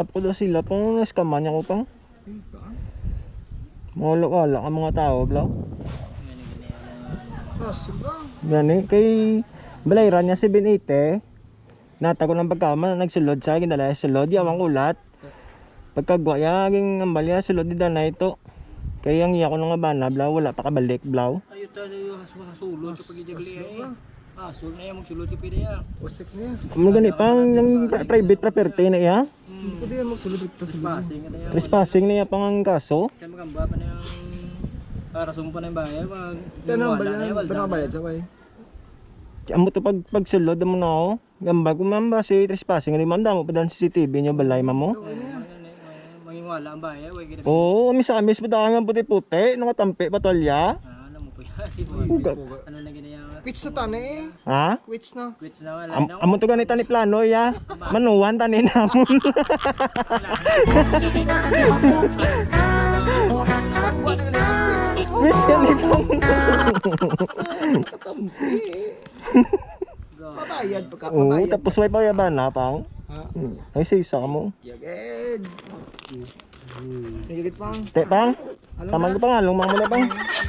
Napo daw sila pang naskaman niya ko pang. Mawala-wala ang mga tao, blaw. Gani, kay balayran niya 780. Nata ko ng pagkama, nagsulod sa akin, dala sulod, yawang ulat. Pagkagwa, yaging ambal niya, sulod di na ito. Kaya ang iya ko nung abana, blaw, wala pa kabalik, blaw. Ayo tayo hasulod kapag ijagli ay. Hasul na yan, magsulod yung pwede yan. Usik niya. Ano gani, pang yung private property na iya? Hindi ko din magsulod ito sa Passing na yan. Trespassing na iya pang ang kaso. Kaya magamba pa na yung para sumpa na yung bayan. Kaya nang bayad sa way. Amo to pagsulod mo na ako. Gamba ko mamba si trespassing, hindi man damo pa dan CCTV niya balay mo. Maging wala ang bayan. Oo, amis-amis pa nga puti-puti, nakatampi patolya. Alam mo po yan. Ano na ginaya? Quits na tani eh. Ha? Quits na. Quits na wala na. Amo to ganito ni plano ya. Manuwan tanin namon. Pagkuha na ganun quits. Which ganito? Katampi. Pabayad pagka Oo, pabayad. tapos may payaban na pang. Ha? Ay sisa mo. Yagid. Yagid pang. Te pang. Alam Taman na. ko pangalong mga muna pang.